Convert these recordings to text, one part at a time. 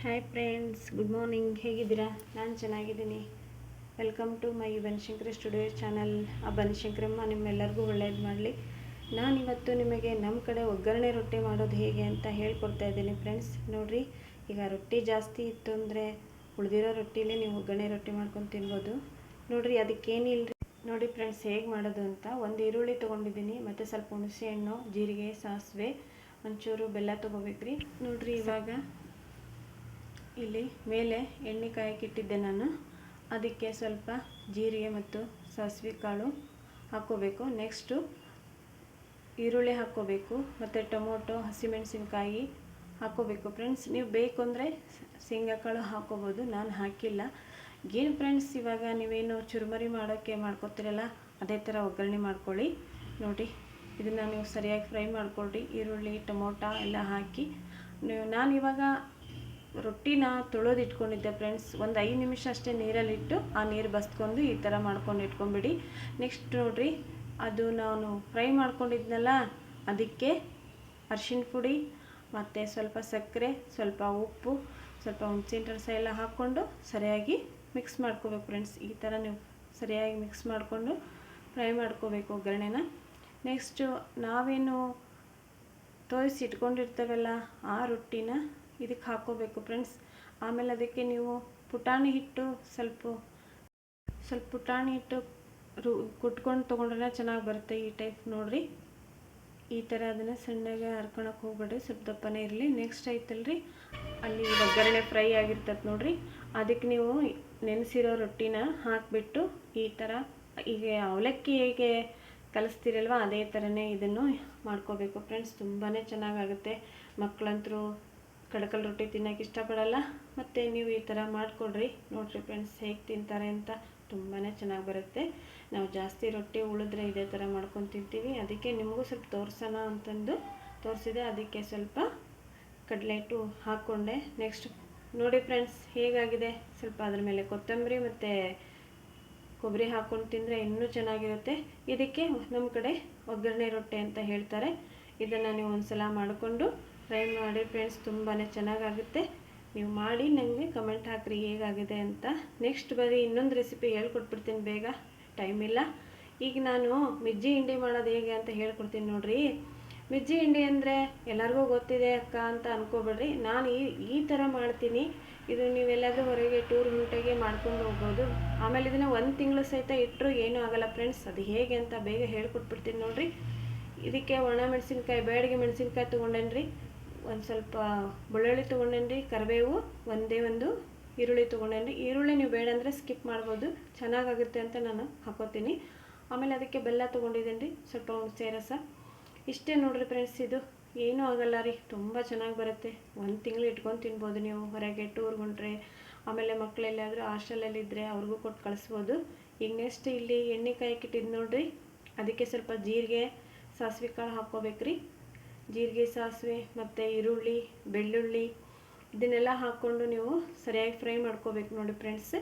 Hi friends, good morning. ಹೇಗಿದ್ದೀರಾ? ನಾನು ಚೆನ್ನಾಗಿದ್ದೀನಿ. Welcome to my Banashankari studio channel. ಆ ಬನಶಂಕರಮ್ಮ ನಿಮ್ಮೆಲ್ಲರಿಗೂ ಒಳ್ಳೇದು ಮಾಡಲಿ. ನಾನಿವತ್ತು ನಿಮಗೆ ನಮ್ಮ ಕಡೆ ಒಗ್ಗರಣೆ ರೊಟ್ಟಿ ಮಾಡೋದು ಹೇಗೆ ಅಂತ ಹೇಳ್ಕೊಡ್ತಾ ಇದ್ದೀನಿ ಫ್ರೆಂಡ್ಸ್. ನೋಡಿರಿ, ಈಗ ರೊಟ್ಟಿ ಜಾಸ್ತಿ ಇತ್ತು ಅಂದರೆ ಉಳಿದಿರೋ ರೊಟ್ಟಿಲೇ ನೀವು ಒಗ್ಗರಣೆ ರೊಟ್ಟಿ ಮಾಡ್ಕೊಂಡು ತಿನ್ಬೋದು. ನೋಡಿರಿ, ಅದಕ್ಕೇನಿಲ್ಲ ರೀ. ನೋಡಿ ಫ್ರೆಂಡ್ಸ್, ಹೇಗೆ ಮಾಡೋದು ಅಂತ. ಒಂದು ಈರುಳ್ಳಿ ತೊಗೊಂಡಿದ್ದೀನಿ, ಮತ್ತು ಸ್ವಲ್ಪ ಹುಣಸೆ ಹಣ್ಣು, ಜೀರಿಗೆ, ಸಾಸಿವೆ, ಒಂಚೂರು ಬೆಲ್ಲ ತೊಗೋಬೇಕ್ರಿ. ನೋಡಿರಿ, ಇವಾಗ ಇಲ್ಲಿ ಮೇಲೆ ಎಣ್ಣೆ ಕಾಯಕ್ಕೆ ಇಟ್ಟಿದ್ದೆ ನಾನು. ಅದಕ್ಕೆ ಸ್ವಲ್ಪ ಜೀರಿಗೆ ಮತ್ತು ಸಾಸಿವೆ ಕಾಳು ಹಾಕ್ಕೋಬೇಕು. ನೆಕ್ಸ್ಟು ಈರುಳ್ಳಿ ಹಾಕ್ಕೋಬೇಕು, ಮತ್ತು ಟೊಮೊಟೊ, ಹಸಿಮೆಣಸಿನ್ಕಾಯಿ ಹಾಕ್ಕೋಬೇಕು ಫ್ರೆಂಡ್ಸ್. ನೀವು ಬೇಕು ಅಂದರೆ ಶೇಂಗಾ ಕಾಳು ಹಾಕ್ಕೋಬೋದು, ನಾನು ಹಾಕಿಲ್ಲ. ಏನು ಫ್ರೆಂಡ್ಸ್, ಇವಾಗ ನೀವೇನು ಚುರುಮುರಿ ಮಾಡೋಕ್ಕೆ ಮಾಡ್ಕೊತೀರಲ್ಲ, ಅದೇ ಥರ ಒಗ್ಗರಣೆ ಮಾಡ್ಕೊಳ್ಳಿ. ನೋಡಿ, ಇದನ್ನು ನೀವು ಸರಿಯಾಗಿ ಫ್ರೈ ಮಾಡ್ಕೊಳ್ರಿ. ಈರುಳ್ಳಿ, ಟೊಮೊಟೊ ಎಲ್ಲ ಹಾಕಿ ನಾನಿವಾಗ ರೊಟ್ಟಿನ ತೊಳೆದು ಇಟ್ಕೊಂಡಿದ್ದೆ ಫ್ರೆಂಡ್ಸ್. ಒಂದು 5 ನಿಮಿಷ ಅಷ್ಟೇ ನೀರಲ್ಲಿಟ್ಟು ಆ ನೀರು ಬಸ್ಕೊಂಡು ಈ ಥರ ಮಾಡ್ಕೊಂಡು ಇಟ್ಕೊಂಬಿಡಿ. ನೆಕ್ಸ್ಟ್ ನೋಡಿರಿ, ಅದು ನಾನು ಫ್ರೈ ಮಾಡ್ಕೊಂಡಿದ್ನಲ್ಲ, ಅದಕ್ಕೆ ಅರಿಶಿನ ಪುಡಿ ಮತ್ತು ಸ್ವಲ್ಪ ಸಕ್ಕರೆ, ಸ್ವಲ್ಪ ಉಪ್ಪು, ಸ್ವಲ್ಪ ಹುಣಸಿನ ರಸ ಎಲ್ಲ ಹಾಕ್ಕೊಂಡು ಸರಿಯಾಗಿ ಮಿಕ್ಸ್ ಮಾಡ್ಕೋಬೇಕು ಫ್ರೆಂಡ್ಸ್. ಈ ಥರ ನೀವು ಸರಿಯಾಗಿ ಮಿಕ್ಸ್ ಮಾಡಿಕೊಂಡು ಫ್ರೈ ಮಾಡ್ಕೋಬೇಕು ಒಗ್ಗರಣೆನ. ನೆಕ್ಸ್ಟು ನಾವೇನು ತೋರಿಸಿ ಇಟ್ಕೊಂಡಿರ್ತೇವಲ್ಲ, ಆ ರೊಟ್ಟಿನ ಇದಕ್ಕೆ ಹಾಕ್ಕೋಬೇಕು ಫ್ರೆಂಡ್ಸ್. ಆಮೇಲೆ ಅದಕ್ಕೆ ನೀವು ಪುಟಾಣಿ ಹಿಟ್ಟು ಸ್ವಲ್ಪ ಪುಟಾಣಿ ಹಿಟ್ಟು ಕುಟ್ಕೊಂಡು ತೊಗೊಂಡ್ರೆ ಚೆನ್ನಾಗಿ ಬರುತ್ತೆ. ಈ ಟೈಪ್ ನೋಡಿರಿ, ಈ ಥರ ಅದನ್ನು ಸಣ್ಣಗೆ ಹರ್ಕೊಳಕ್ಕೆ ಹೋಗ್ಬೇಡ್ರಿ, ಸ್ವಲ್ಪ ದಪ್ಪನೇ ಇರಲಿ. ನೆಕ್ಸ್ಟ್ ಐತಲ್ರಿ, ಅಲ್ಲಿ ಒಗ್ಗರಣೆ ಫ್ರೈ ಆಗಿರ್ತದೆ ನೋಡಿರಿ, ಅದಕ್ಕೆ ನೀವು ನೆನೆಸಿರೋ ರೊಟ್ಟಿನ ಹಾಕಿಬಿಟ್ಟು ಈ ಥರ ಈಗ ಅವಲಕ್ಕಿ ಹೇಗೆ ಕಲಿಸ್ತೀರಲ್ವ, ಅದೇ ಥರನೇ ಇದನ್ನು ಮಾಡ್ಕೋಬೇಕು ಫ್ರೆಂಡ್ಸ್. ತುಂಬಾ ಚೆನ್ನಾಗಾಗುತ್ತೆ. ಮಕ್ಕಳಂತರೂ ಕಡಕಲ್ ರೊಟ್ಟಿ ತಿನ್ನೋಕೆ ಇಷ್ಟಪಡಲ್ಲ, ಮತ್ತು ನೀವು ಈ ಥರ ಮಾಡಿಕೊಡ್ರಿ. ನೋಡಿರಿ ಫ್ರೆಂಡ್ಸ್, ಹೇಗೆ ತಿಂತಾರೆ ಅಂತ. ತುಂಬಾ ಚೆನ್ನಾಗಿ ಬರುತ್ತೆ. ನಾವು ಜಾಸ್ತಿ ರೊಟ್ಟಿ ಉಳಿದ್ರೆ ಇದೇ ಥರ ಮಾಡ್ಕೊಂಡು ತಿಂತೀವಿ. ಅದಕ್ಕೆ ನಿಮಗೂ ಸ್ವಲ್ಪ ತೋರಿಸೋಣ ಅಂತಂದು ತೋರಿಸಿದೆ. ಅದಕ್ಕೆ ಸ್ವಲ್ಪ ಕಡಲೆ ಹಿಟ್ಟು ಹಾಕ್ಕೊಂಡೆ. ನೆಕ್ಸ್ಟ್ ನೋಡಿ ಫ್ರೆಂಡ್ಸ್, ಹೇಗಾಗಿದೆ. ಸ್ವಲ್ಪ ಅದ್ರ ಮೇಲೆ ಕೊತ್ತಂಬರಿ ಮತ್ತು ಕೊಬ್ಬರಿ ಹಾಕ್ಕೊಂಡು ತಿಂದರೆ ಇನ್ನೂ ಚೆನ್ನಾಗಿರುತ್ತೆ. ಇದಕ್ಕೆ ನಮ್ಮ ಕಡೆ ಒಗ್ಗರಣೆ ರೊಟ್ಟಿ ಅಂತ ಹೇಳ್ತಾರೆ. ಇದನ್ನು ನೀವು ಒಂದು ಸಲ ಮಾಡಿಕೊಂಡು ಟ್ರೈ ಮಾಡಿ ಫ್ರೆಂಡ್ಸ್, ತುಂಬಾ ಚೆನ್ನಾಗಾಗುತ್ತೆ. ನೀವು ಮಾಡಿ ನನಗೆ ಕಮೆಂಟ್ ಹಾಕಿರಿ ಹೇಗಾಗಿದೆ ಅಂತ. ನೆಕ್ಸ್ಟ್ ಬರೀ ಇನ್ನೊಂದು ರೆಸಿಪಿ ಹೇಳ್ಕೊಟ್ಬಿಡ್ತೀನಿ, ಬೇಗ ಟೈಮ್ ಇಲ್ಲ. ಈಗ ನಾನು ಮಿಜ್ಜಿ ಹಿಂಡಿ ಮಾಡೋದು ಹೇಗೆ ಅಂತ ಹೇಳ್ಕೊಡ್ತೀನಿ ನೋಡಿರಿ. ಮಿಜ್ಜಿ ಹಿಂಡಿ ಅಂದರೆ ಎಲ್ಲರಿಗೂ ಗೊತ್ತಿದೆ ಅಕ್ಕ ಅಂತ ಅಂದ್ಕೋಬೇಡ್ರಿ. ನಾನು ಈ ಥರ ಮಾಡ್ತೀನಿ. ಇದು ನೀವೆಲ್ಲಾದರೂ ಹೊರಗೆ ಟೂರ್ ಹೊಂಟೆಗೆ ಮಾಡ್ಕೊಂಡು ಹೋಗ್ಬೋದು. ಆಮೇಲೆ ಇದನ್ನು 1 ತಿಂಗಳು ಸಹಿತ ಇಟ್ಟರು ಏನೂ ಆಗೋಲ್ಲ ಫ್ರೆಂಡ್ಸ್. ಅದು ಹೇಗೆ ಅಂತ ಬೇಗ ಹೇಳ್ಕೊಟ್ಬಿಡ್ತೀನಿ ನೋಡಿರಿ. ಇದಕ್ಕೆ ಒಣ ಮೆಣಸಿನ್ಕಾಯಿ, ಬ್ಯಾಡಗಿ ಮೆಣಸಿನ್ಕಾಯಿ ತೊಗೊಂಡೇನ್ರಿ, ಒಂದು ಸ್ವಲ್ಪ ಬೆಳ್ಳುಳ್ಳಿ ತೊಗೊಂಡೇನ್ರಿ, ಕರಿಬೇವು, ಒಂದೇ ಒಂದು ಈರುಳ್ಳಿ ತೊಗೊಂಡೇನ್ರಿ. ಈರುಳ್ಳಿ ನೀವು ಬೇಡ ಅಂದರೆ ಸ್ಕಿಪ್ ಮಾಡ್ಬೋದು, ಚೆನ್ನಾಗಾಗುತ್ತೆ ಅಂತ ನಾನು ಹಾಕೋತೀನಿ. ಆಮೇಲೆ ಅದಕ್ಕೆ ಬೆಲ್ಲ ತೊಗೊಂಡಿದ್ದೇನೆ ರೀ, ಸ್ವಲ್ಪ ಹುಣಸೆ ರಸ. ಇಷ್ಟೇ ನೋಡಿರಿ ಫ್ರೆಂಡ್ಸ್, ಇದು ಏನೂ ಆಗೋಲ್ಲ ರೀ, ತುಂಬ ಚೆನ್ನಾಗಿ ಬರುತ್ತೆ. 1 ತಿಂಗಳು ಇಟ್ಕೊಂಡು ತಿನ್ಬೋದು ನೀವು ಹೊರಗೆ ಟೂರ್ ಹೊಂಟ್ರೆ. ಆಮೇಲೆ ಮಕ್ಕಳೆಲ್ಲಾದರೂ ಹಾಸ್ಟೆಲಲ್ಲಿದ್ದರೆ ಅವ್ರಿಗೂ ಕೊಟ್ಟು ಕಳಿಸ್ಬೋದು. ಈಗ ನೆಕ್ಸ್ಟ್ ಇಲ್ಲಿ ಎಣ್ಣೆ ಕಾಯಕ್ಕಿಟ್ಟಿದ್ದು ನೋಡಿರಿ, ಅದಕ್ಕೆ ಸ್ವಲ್ಪ ಜೀರಿಗೆ, ಸಾಸಿವೆ ಕಾಳು ಹಾಕ್ಕೋಬೇಕ್ರಿ. ಜೀರಿಗೆ, ಸಾಸಿವೆ ಮತ್ತು ಈರುಳ್ಳಿ, ಬೆಳ್ಳುಳ್ಳಿ ಇದನ್ನೆಲ್ಲ ಹಾಕ್ಕೊಂಡು ನೀವು ಸರಿಯಾಗಿ ಫ್ರೈ ಮಾಡ್ಕೋಬೇಕು ನೋಡಿ ಫ್ರೆಂಡ್ಸ್.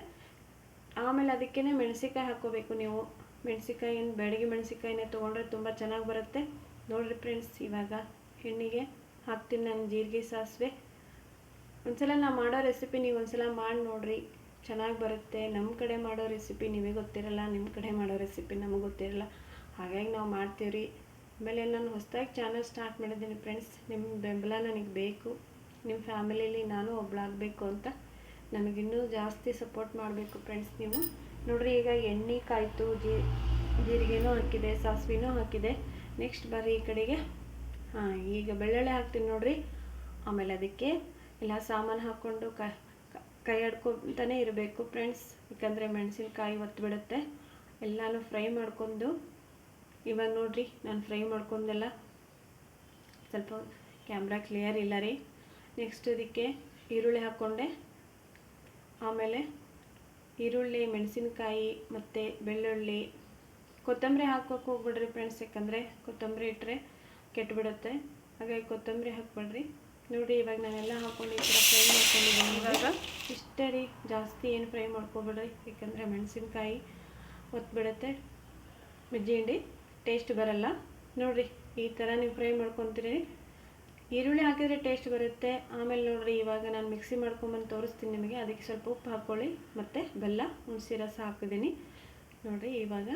ಆಮೇಲೆ ಅದಕ್ಕೇ ಮೆಣಸಿನ್ಕಾಯಿ ಹಾಕ್ಕೋಬೇಕು ನೀವು. ಮೆಣಸಿನ್ಕಾಯಿನ ಬ್ಯಾಡಗಿ ಮೆಣಸಿನ್ಕಾಯಿನೇ ತೊಗೊಂಡ್ರೆ ತುಂಬ ಚೆನ್ನಾಗಿ ಬರುತ್ತೆ. ನೋಡಿರಿ ಫ್ರೆಂಡ್ಸ್, ಇವಾಗ ಎಣ್ಣೆಗೆ ಹಾಕ್ತೀನಿ ನಾನು ಜೀರಿಗೆ, ಸಾಸಿವೆ. ಒಂದ್ಸಲ ನಾನು ಮಾಡೋ ರೆಸಿಪಿ ನೀವು ಒಂದ್ಸಲ ಮಾಡಿ ನೋಡಿರಿ, ಚೆನ್ನಾಗಿ ಬರುತ್ತೆ. ನಮ್ಮ ಕಡೆ ಮಾಡೋ ರೆಸಿಪಿ ನಿಮಗೆ ಗೊತ್ತಿರಲ್ಲ, ನಿಮ್ಮ ಕಡೆ ಮಾಡೋ ರೆಸಿಪಿ ನಮಗೆ ಗೊತ್ತಿರಲ್ಲ, ಹಾಗಾಗಿ ನಾವು ಮಾಡ್ತೀವ್ರಿ. ಆಮೇಲೆ ನಾನು ಹೊಸದಾಗಿ ಚಾನಲ್ ಸ್ಟಾರ್ಟ್ ಮಾಡಿದ್ದೀನಿ ಫ್ರೆಂಡ್ಸ್. ನಿಮ್ಮ ಬೆಂಬಲ ನನಗೆ ಬೇಕು. ನಿಮ್ಮ ಫ್ಯಾಮಿಲಿಯಲ್ಲಿ ನಾನು ಒಬ್ಬಳಾಗಬೇಕು ಅಂತ ನನಗಿನ್ನೂ ಜಾಸ್ತಿ ಸಪೋರ್ಟ್ ಮಾಡಬೇಕು ಫ್ರೆಂಡ್ಸ್ ನೀವು. ನೋಡಿರಿ, ಈಗ ಎಣ್ಣೆ ಕಾಯ್ತು, ಜೀರಿಗೆನೂ ಹಾಕಿದೆ, ಸಾಸಿವೆನೂ ಹಾಕಿದೆ. ನೆಕ್ಸ್ಟ್ ಬರ್ರಿ ಈ ಕಡೆಗೆ. ಈಗ ಬೆಳ್ಳುಳ್ಳಿ ಹಾಕ್ತೀನಿ ನೋಡಿರಿ. ಆಮೇಲೆ ಅದಕ್ಕೆ ಎಲ್ಲ ಸಾಮಾನು ಹಾಕ್ಕೊಂಡು ಕೈ ಆಡ್ಕೊತಾನೆ ಇರಬೇಕು ಫ್ರೆಂಡ್ಸ್, ಯಾಕಂದರೆ ಮೆಣಸಿನ್ಕಾಯಿ ಒತ್ತಿಬಿಡುತ್ತೆ. ಎಲ್ಲನೂ ಫ್ರೈ ಮಾಡ್ಕೊಂಡು ಇವಾಗ ನೋಡಿರಿ, ನಾನು ಫ್ರೈ ಮಾಡ್ಕೊಂಡೆಲ್ಲ. ಸ್ವಲ್ಪ ಕ್ಯಾಮ್ರಾ ಕ್ಲಿಯರ್ ಇಲ್ಲ ರೀ. ನೆಕ್ಸ್ಟ್ ಇದಕ್ಕೆ ಈರುಳ್ಳಿ ಹಾಕ್ಕೊಂಡೆ. ಆಮೇಲೆ ಈರುಳ್ಳಿ, ಮೆಣಸಿನ್ಕಾಯಿ ಮತ್ತು ಬೆಳ್ಳುಳ್ಳಿ, ಕೊತ್ತಂಬರಿ ಹಾಕೋಕೆ ಹೋಗ್ಬಿಡ್ರಿ ಫ್ರೆಂಡ್ಸ್, ಯಾಕಂದರೆ ಕೊತ್ತಂಬರಿ ಇಟ್ಟರೆ ಕೆಟ್ಟುಬಿಡುತ್ತೆ, ಹಾಗಾಗಿ ಕೊತ್ತಂಬರಿ ಹಾಕ್ಬೇಡ್ರಿ. ನೋಡಿ, ಇವಾಗ ನಾನೆಲ್ಲ ಹಾಕ್ಕೊಂಡು ಈ ಥರ ಫ್ರೈ ಮಾಡ್ಕೊಂಡಿದ್ದೀನಿ. ಇವಾಗ ಇಷ್ಟೇ ರೀ, ಜಾಸ್ತಿ ಏನು ಫ್ರೈ ಮಾಡ್ಕೊಬೇಡ್ರಿ, ಯಾಕಂದರೆ ಮೆಣಸಿನ್ಕಾಯಿ ಒತ್ತಿಬಿಡುತ್ತೆ, ಮಿಜ್ಜಿ ಹಿಂಡಿ ಟೇಸ್ಟ್ ಬರಲ್ಲ. ನೋಡಿರಿ, ಈ ಥರ ನೀವು ಫ್ರೈ ಮಾಡ್ಕೊತೀರಿ. ಈರುಳ್ಳಿ ಹಾಕಿದರೆ ಟೇಸ್ಟ್ ಬರುತ್ತೆ. ಆಮೇಲೆ ನೋಡಿರಿ ಇವಾಗ ನಾನು ಮಿಕ್ಸಿ ಮಾಡ್ಕೊಂಬಂದು ತೋರಿಸ್ತೀನಿ ನಿಮಗೆ. ಅದಕ್ಕೆ ಸ್ವಲ್ಪ ಉಪ್ಪು ಹಾಕ್ಕೊಳ್ಳಿ ಮತ್ತು ಬೆಲ್ಲ ಹುಣಸೆ ರಸ ಹಾಕಿದ್ದೀನಿ ನೋಡಿರಿ. ಇವಾಗ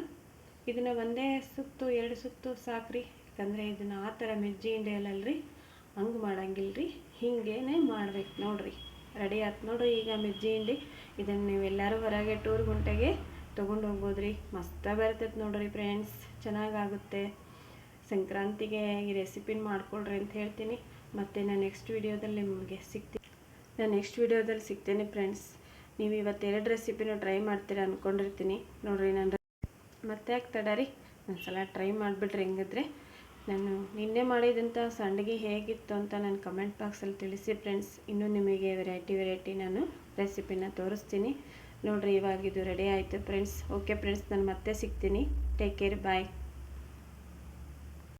ಇದನ್ನು ಒಂದೇ ಸುತ್ತು 2 ಸುತ್ತು ಸಾಕ್ರಿ. ಯಾಕಂದರೆ ಇದನ್ನು ಆ ಥರ ಮಿರ್ಜಿ ಹಿಂಡಿ ಅಲ್ಲಲ್ರಿ, ಹಂಗೆ ಮಾಡಂಗಿಲ್ರಿ, ಹಿಂಗೇನೆ ಮಾಡ್ಬೇಕು ನೋಡಿರಿ. ರೆಡಿ ಆಯ್ತು ನೋಡಿರಿ ಈಗ ಮಿರ್ಜಿ ಹಿಂಡಿ. ಇದನ್ನು ನೀವೆಲ್ಲರೂ ಹೊರಗೆ ಟೂರ್ ಗುಂಟೆಗೆ ತೊಗೊಂಡು ಹೋಗ್ಬೋದ್ರಿ. ಮಸ್ತಾಗಿ ಬರ್ತೈತೆ ನೋಡಿರಿ ಫ್ರೆಂಡ್ಸ್, ಚೆನ್ನಾಗಾಗುತ್ತೆ. ಸಂಕ್ರಾಂತಿಗೆ ಈ ರೆಸಿಪಿನ ಮಾಡ್ಕೊಳ್ರಿ ಅಂತ ಹೇಳ್ತೀನಿ. ಮತ್ತು ನಾನು ನೆಕ್ಸ್ಟ್ ವೀಡಿಯೋದಲ್ಲಿ ನಿಮಗೆ ಸಿಗ್ತೇನೆ ಫ್ರೆಂಡ್ಸ್. ನೀವು ಇವತ್ತು 2 ರೆಸಿಪಿನೂ ಟ್ರೈ ಮಾಡ್ತೀರಾ ಅಂದ್ಕೊಂಡಿರ್ತೀನಿ ನೋಡಿರಿ. ನಾನು ಮತ್ತೆ ಯಾಕೆ ತಡರಿ, ಒಂದು ಸಲ ಟ್ರೈ ಮಾಡಿಬಿಡ್ರಿ. ಹೆಂಗಿದ್ರೆ ನಾನು ನಿನ್ನೆ ಮಾಡಿದಂಥ ಸಂಡಿಗೆ ಹೇಗಿತ್ತು ಅಂತ ನಾನು ಕಮೆಂಟ್ ಬಾಕ್ಸಲ್ಲಿ ತಿಳಿಸಿ ಫ್ರೆಂಡ್ಸ್. ಇನ್ನೂ ನಿಮಗೆ ವೆರೈಟಿ ನಾನು ರೆಸಿಪಿನ ತೋರಿಸ್ತೀನಿ ನೋಡಿರಿ. ಇವಾಗ ಇದು ರೆಡಿ ಆಯಿತು ಫ್ರೆಂಡ್ಸ್. ಓಕೆ ಫ್ರೆಂಡ್ಸ್, ನಾನು ಮತ್ತೆ ಸಿಗ್ತೀನಿ. ಟೇಕ್ ಕೇರ್, ಬಾಯ್.